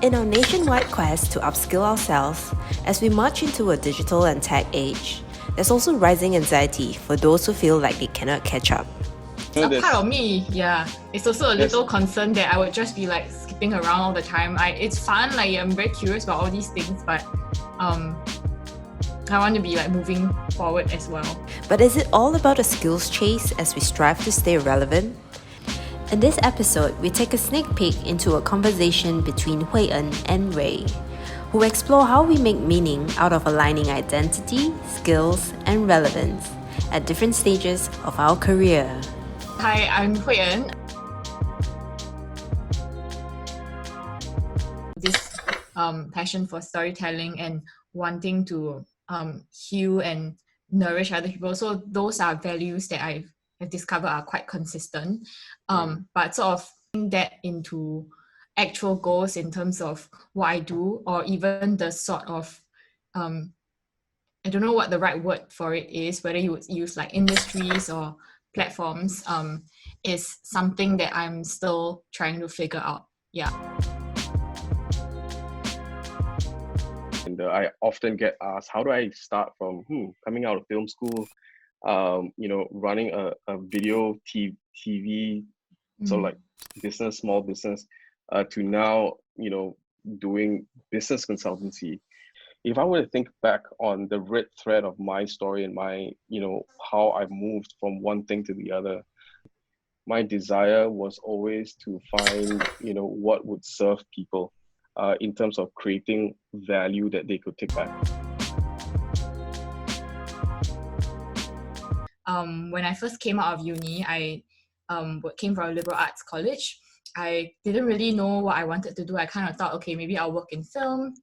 In our nationwide quest to upskill ourselves, as we march into a digital and tech age, there's also rising anxiety for those who feel like they cannot catch up. A part of me, it's also a little concern that I would just be like skipping around all the time. It's fun, like I'm very curious about all these things, but I want to be like moving forward as well. But is it all about a skills chase as we strive to stay relevant? In this episode, we take a sneak peek into a conversation between Huien and Ray, who explore how we make meaning out of aligning identity, skills, and relevance at different stages of our career. Hi, I'm Huien. This passion for storytelling and wanting to heal and nourish other people. So those are values that I've discovered are quite consistent. But sort of putting that into actual goals in terms of what I do, or even the sort of I don't know what the right word for it is, whether you would use like industries or platforms, is something that I'm still trying to figure out. And I often get asked, how do I start from coming out of film school, running a video TV, so like business, small business, to now, doing business consultancy. If I were to think back on the red thread of my story and my, how I moved from one thing to the other, my desire was always to find, what would serve people in terms of creating value that they could take back. When I first came out of uni, I came from a liberal arts college. I didn't really know what I wanted to do. I kind of thought, okay, maybe I'll work in film.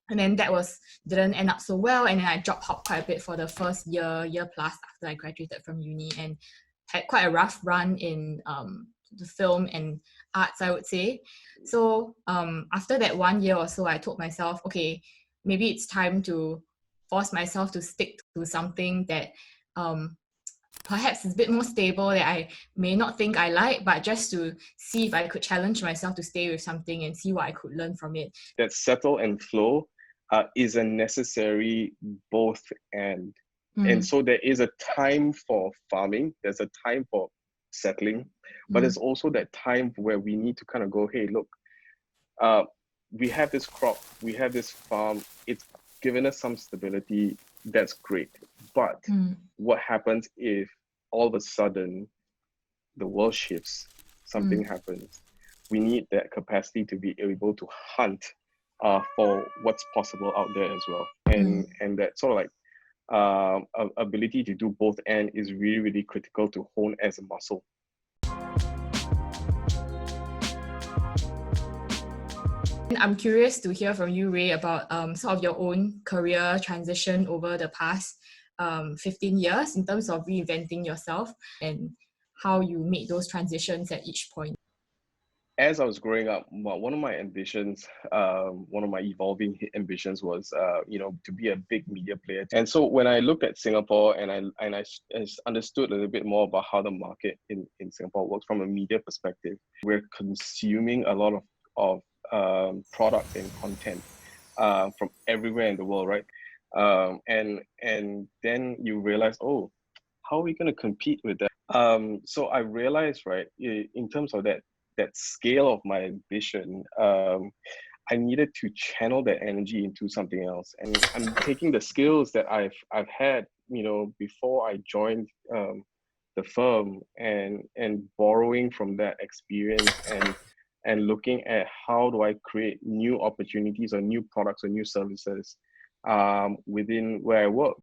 And then that didn't end up so well. And then I job hopped quite a bit for the first year plus after I graduated from uni, and had quite a rough run in the film and arts, I would say. So after that 1 year or so, I told myself, okay, maybe it's time to force myself to stick to something that perhaps is a bit more stable, that I may not think I like, but just to see if I could challenge myself to stay with something and see what I could learn from it. That settle and flow is a necessary both and. And so there is a time for farming, there's a time for settling, but there's also that time where we need to kind of go, hey, look, we have this crop, we have this farm, it's given us some stability, that's great. But what happens if all of a sudden the world shifts, something happens? We need that capacity to be able to hunt for what's possible out there as well. And that sort of like ability to do both and is really, really critical to hone as a muscle. I'm curious to hear from you, Ray, about sort of your own career transition over the past 15 years in terms of reinventing yourself and how you made those transitions at each point. As I was growing up, one of my ambitions, one of my evolving ambitions was, to be a big media player. And so when I looked at Singapore and I understood a little bit more about how the market in Singapore works from a media perspective, we're consuming a lot of product and content from everywhere in the world, right? And then you realize, oh, how are we going to compete with that? So I realized, right, in terms of that scale of my ambition, I needed to channel that energy into something else. And I'm taking the skills that I've had, before I joined the firm, and borrowing from that experience and looking at how do I create new opportunities or new products or new services within where I work.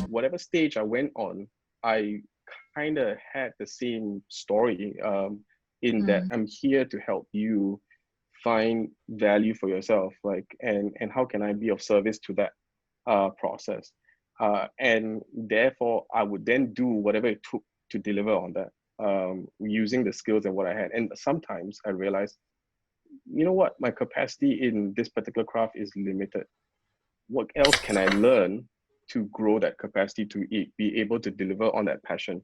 Whatever stage I went on, I kind of had the same story in that I'm here to help you find value for yourself, and how can I be of service to that process, and therefore I would then do whatever it took to deliver on that, using the skills and what I had. And sometimes I realized, you know what, my capacity in this particular craft is limited. What else can I learn to grow that capacity to be able to deliver on that passion?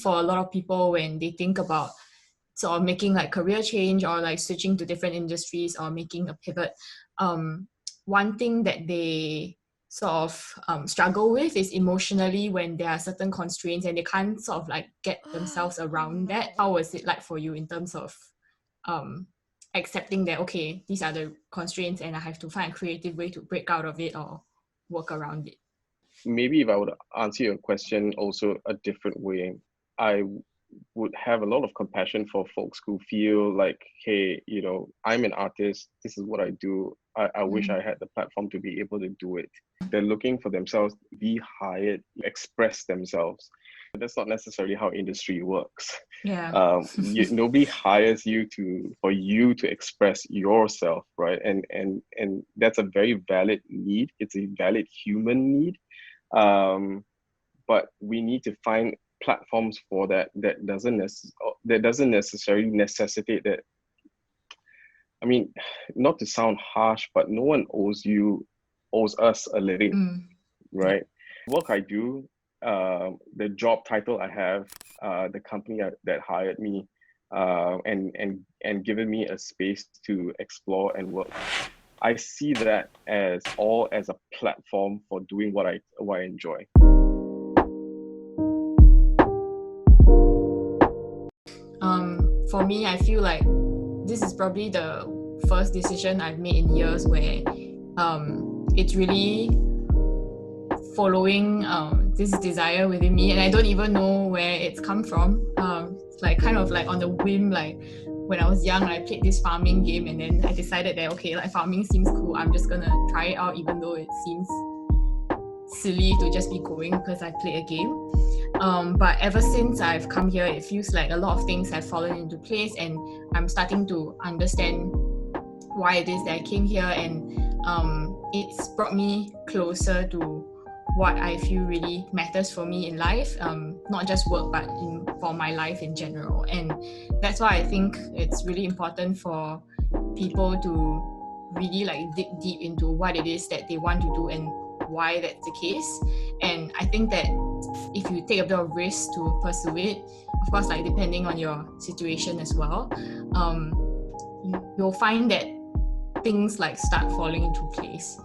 for a lot of people when they think about sort of making like career change or like switching to different industries or making a pivot, one thing that they sort of struggle with is emotionally when there are certain constraints and they can't sort of like get themselves around that. How was it like for you in terms of accepting that, okay, these are the constraints and I have to find a creative way to break out of it or work around it? Maybe if I would answer your question also a different way, I would have a lot of compassion for folks who feel like, hey, you know, I'm an artist, this is what I do. I wish I had the platform to be able to do it. They're looking for themselves, be hired, express themselves. But that's not necessarily how industry works. Yeah. Nobody hires you for you to express yourself, right? And that's a very valid need. It's a valid human need. But we need to find platforms for that doesn't necessarily necessitate that. I mean, not to sound harsh, but no one owes us a living, right? Work I do, the job title I have, the company that hired me, and given me a space to explore and work. I see that as a platform for doing what I enjoy. For me, I feel like this is probably the first decision I've made in years where it's really following this desire within me, and I don't even know where it's come from. It's like kind of like on the whim, like when I was young, I played this farming game, and then I decided that, okay, like farming seems cool, I'm just gonna try it out, even though it seems silly to just be going because I played a game. But ever since I've come here, it feels like a lot of things have fallen into place, and I'm starting to understand why it is that I came here, and it's brought me closer to what I feel really matters for me in life, not just work, but for my life in general. And that's why I think it's really important for people to really like dig deep into what it is that they want to do and why that's the case. And I think that if you take a bit of risk to pursue it, of course, like depending on your situation as well, you'll find that things like start falling into place.